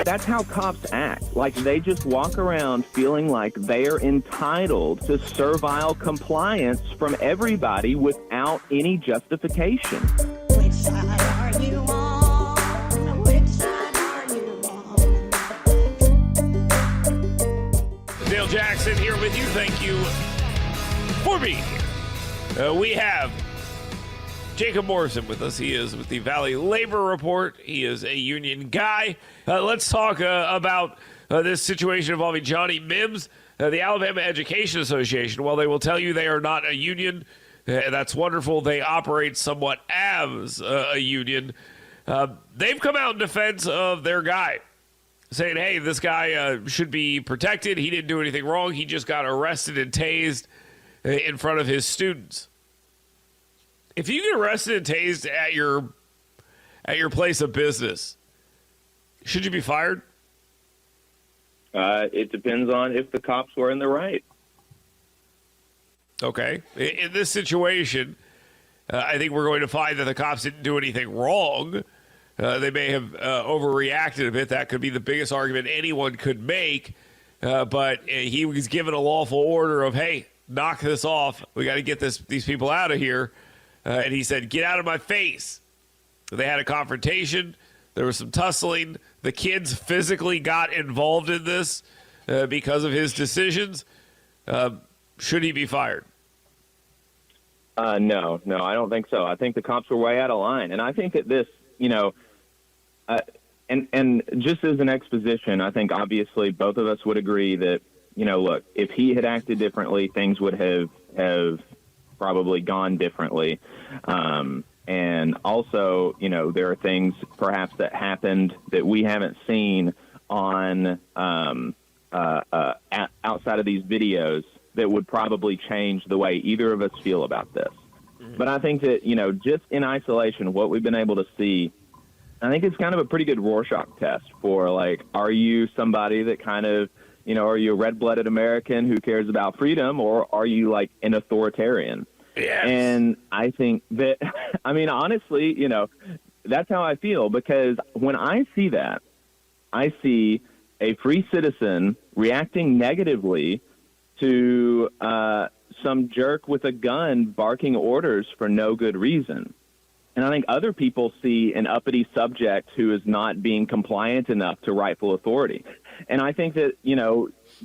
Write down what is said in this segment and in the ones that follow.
that's how cops act. Like, they just walk around feeling like they're entitled to servile compliance from everybody without any justification. Which side are you on? Which side are you on? Dale Jackson here with you. Thank you for being here. We have Jacob Morrison with us. He is with the Valley Labor Report. He is a union guy. Let's talk about this situation involving Johnny Mims. The Alabama Education Association, while they will tell you they are not a union, that's wonderful. They operate somewhat as a union. They've come out in defense of their guy, saying, hey, this guy should be protected. He didn't do anything wrong. He just got arrested and tased in front of his students. If you get arrested and tased at your place of business, should you be fired? It depends on if the cops were in the right. Okay. In this situation, I think we're going to find that the cops didn't do anything wrong. They may have overreacted a bit. That could be the biggest argument anyone could make. But he was given a lawful order of, hey, knock this off. We got to get these people out of here. And he said, get out of my face. They had a confrontation. There was some tussling. The kids physically got involved in this because of his decisions. Should he be fired? No, I don't think so. I think the cops were way out of line. And I think that this, and just as an exposition, I think obviously both of us would agree that, look, if he had acted differently, things would have probably gone differently. And also, there are things perhaps that happened that we haven't seen on outside of these videos that would probably change the way either of us feel about this. Mm-hmm. But I think that, just in isolation, what we've been able to see, I think it's kind of a pretty good Rorschach test for, like, are you somebody that kind of, are you a red-blooded American who cares about freedom, or are you like an authoritarian? Yes. And I think that, honestly, that's how I feel, because when I see that, I see a free citizen reacting negatively to some jerk with a gun barking orders for no good reason. And I think other people see an uppity subject who is not being compliant enough to rightful authority. And I think that,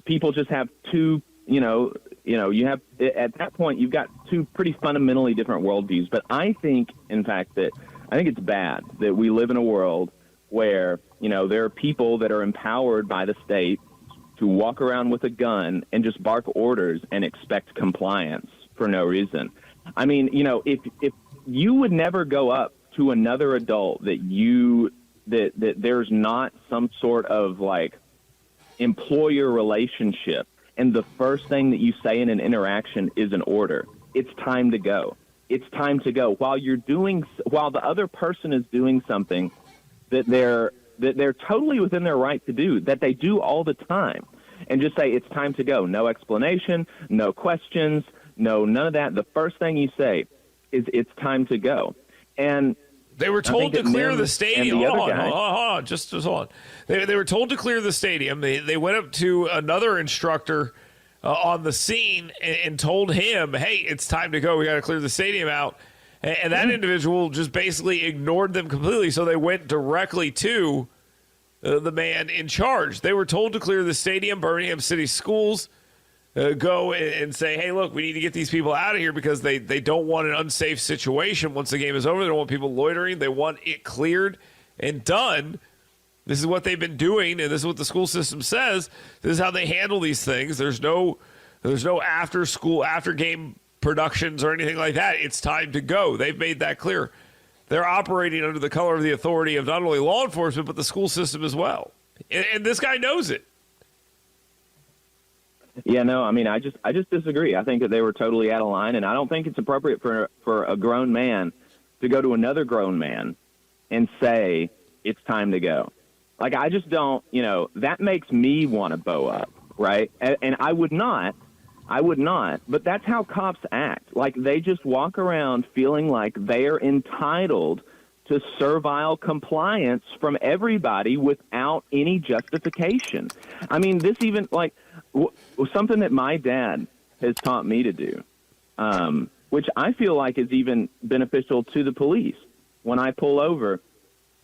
people just have two, you have, at that point, you've got two pretty fundamentally different worldviews. But I think, in fact, that I think it's bad that we live in a world where, there are people that are empowered by the state to walk around with a gun and just bark orders and expect compliance for no reason. I mean, if you would never go up to another adult that there's not some sort of like employer relationship, and the first thing that you say in an interaction is an order, it's time to go. It's time to go. While the other person is doing something that they're totally within their right to do, that they do all the time, and just say it's time to go. No explanation, no questions, none of that. The first thing you say is it's time to go. And they were told to clear the stadium. Hold on. Just hold on. They were told to clear the stadium. They went up to another instructor on the scene and told him, hey, it's time to go. We got to clear the stadium out. And that individual just basically ignored them completely. So they went directly to the man in charge. They were told to clear the stadium. Birmingham City Schools go and say, hey, look, we need to get these people out of here because they don't want an unsafe situation once the game is over. They don't want people loitering. They want it cleared and done. This is what they've been doing, and this is what the school system says. This is how they handle these things. There's no after school, after game productions or anything like that. It's time to go. They've made that clear. They're operating under the color of the authority of not only law enforcement, but the school system as well. And this guy knows it. Yeah, no, I just disagree. I think that they were totally out of line, and I don't think it's appropriate for a grown man to go to another grown man and say it's time to go. Like, I just don't, that makes me want to bow up, right? And I would not, but that's how cops act. Like, they just walk around feeling like they are entitled to servile compliance from everybody without any justification. I mean, this even like something that my dad has taught me to do, which I feel like is even beneficial to the police when I pull over,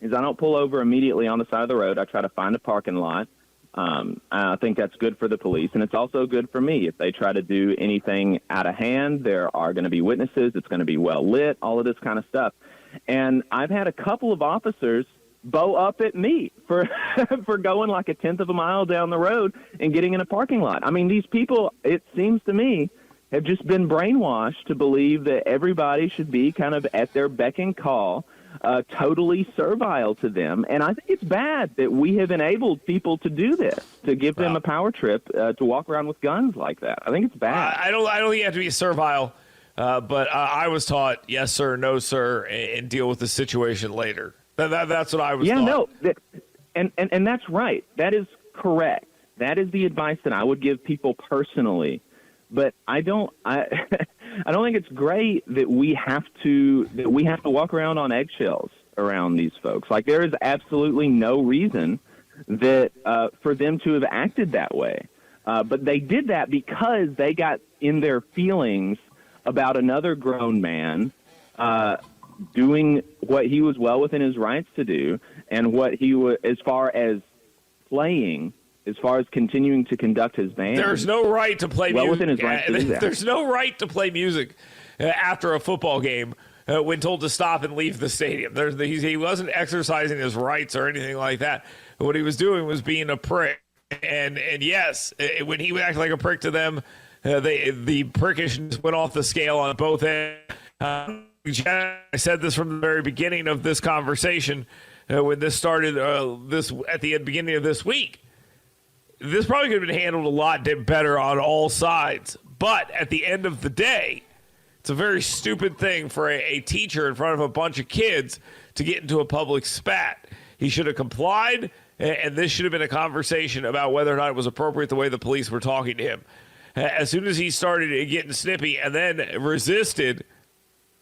is I don't pull over immediately on the side of the road. I try to find a parking lot. I think that's good for the police, and it's also good for me. If they try to do anything out of hand, there are going to be witnesses. It's going to be well lit, all of this kind of stuff. And I've had a couple of officers bow up at me for for going like a tenth of a mile down the road and getting in a parking lot. I mean, these people, it seems to me, have just been brainwashed to believe that everybody should be kind of at their beck and call, totally servile to them. And I think it's bad that we have enabled people to do this, to give them a power trip, to walk around with guns like that. I think it's bad. I don't think you have to be servile, but I was taught yes, sir, no, sir, and deal with the situation later. That's what I was taught. Yeah, no, and that's right. That is correct. That is the advice that I would give people personally. But I don't think it's great that we have to walk around on eggshells around these folks. Like, there is absolutely no reason that for them to have acted that way. But they did that because they got in their feelings about another grown man doing what he was well within his rights to do, and what he was, as far as playing. As far as continuing to conduct his band, there's no right to play music. Within his right to do that. There's no right to play music after a football game when told to stop and leave the stadium. He wasn't exercising his rights or anything like that. What he was doing was being a prick. And yes, when he would act like a prick to them, the prickishness went off the scale on both ends. I said this from the very beginning of this conversation when this started at the beginning of this week. This probably could have been handled a lot better on all sides. But at the end of the day, it's a very stupid thing for a teacher in front of a bunch of kids to get into a public spat. He should have complied, and this should have been a conversation about whether or not it was appropriate the way the police were talking to him. As soon as he started getting snippy and then resisted,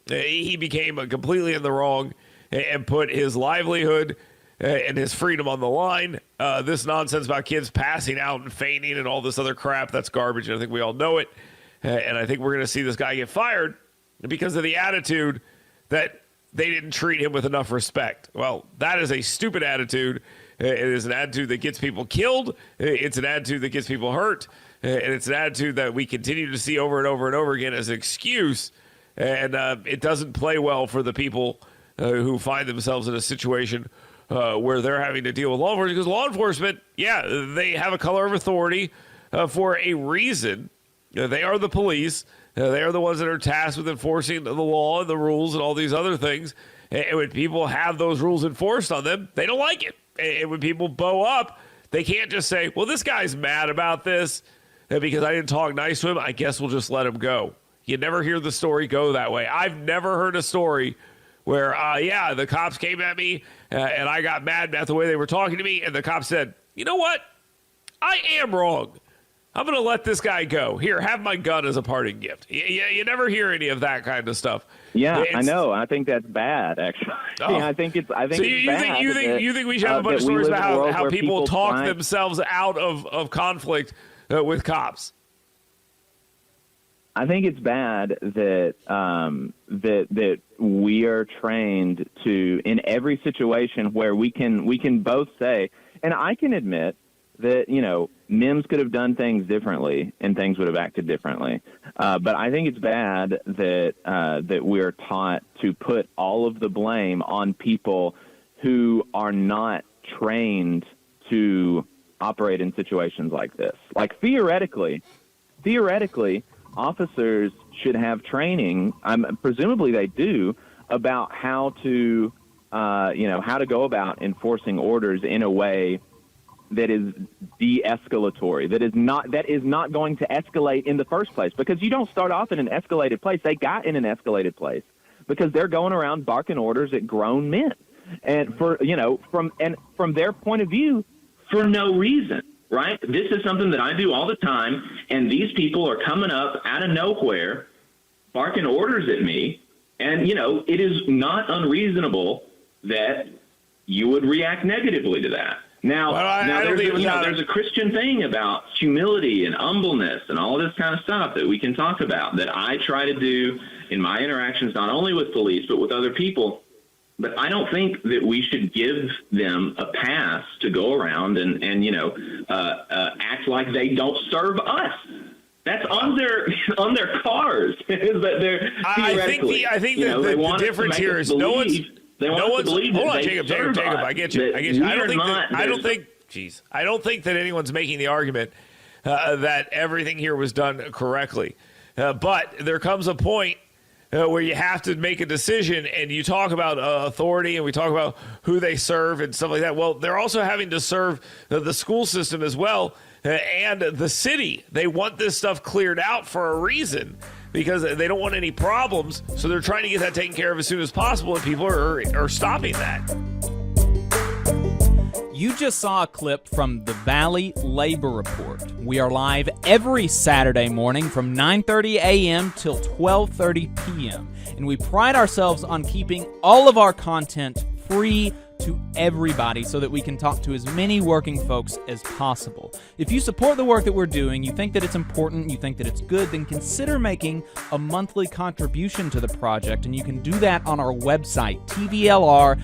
he became completely in the wrong and put his livelihood and his freedom on the line. This nonsense about kids passing out and fainting and all this other crap, that's garbage. I think we all know it. And I think we're going to see this guy get fired because of the attitude that they didn't treat him with enough respect. Well, that is a stupid attitude. It is an attitude that gets people killed. It's an attitude that gets people hurt. And it's an attitude that we continue to see over and over and over again as an excuse. And it doesn't play well for the people who find themselves in a situation where they're having to deal with law enforcement, because law enforcement, they have a color of authority for a reason. They are the police. They are the ones that are tasked with enforcing the law and the rules and all these other things. And when people have those rules enforced on them, they don't like it. And when people bow up, they can't just say, well, this guy's mad about this because I didn't talk nice to him. I guess we'll just let him go. You never hear the story go that way. I've never heard a story where, the cops came at me and I got mad at the way they were talking to me. And the cop said, you know what? I am wrong. I'm going to let this guy go. Here, have my gun as a parting gift. You never hear any of that kind of stuff. Yeah, I know. I think that's bad, actually. Oh. I think it's bad. You think we should have a bunch of stories about how people talk themselves out of conflict with cops? I think it's bad that that we are trained to, in every situation where we can both say, and I can admit that, Mims could have done things differently and things would have acted differently. But I think it's bad that we're taught to put all of the blame on people who are not trained to operate in situations like this. Like, theoretically, officers should have training. Presumably they do, about how to go about enforcing orders in a way that is de-escalatory, that is not going to escalate in the first place, because you don't start off in an escalated place. They got in an escalated place because they're going around barking orders at grown men, and from their point of view, for no reason. Right? This is something that I do all the time, and these people are coming up out of nowhere, barking orders at me, and, it is not unreasonable that you would react negatively to that. Now, Well, I don't there's, think it was out of- there's a Christian thing about humility and humbleness and all this kind of stuff that we can talk about that I try to do in my interactions, not only with police, but with other people. But I don't think that we should give them a pass to go around and act like they don't serve us. That's on their cars. But they're theoretically, I think they the want us to difference make here us is no one's. believe- They want us to believe Hold that on, they Jacob. serve us, I get you. I don't think. I don't think that anyone's making the argument that everything here was done correctly. But there comes a point where you have to make a decision, and you talk about authority, and we talk about who they serve and stuff like that. Well, they're also having to serve the school system as well and the city. They want this stuff cleared out for a reason, because they don't want any problems. So they're trying to get that taken care of as soon as possible, and people are stopping that. You just saw a clip from the Valley Labor Report. We are live every Saturday morning from 9:30 a.m. till 12:30 p.m. And we pride ourselves on keeping all of our content free to everybody so that we can talk to as many working folks as possible. If you support the work that we're doing, you think that it's important, you think that it's good, then consider making a monthly contribution to the project, and you can do that on our website, tvlr.fm.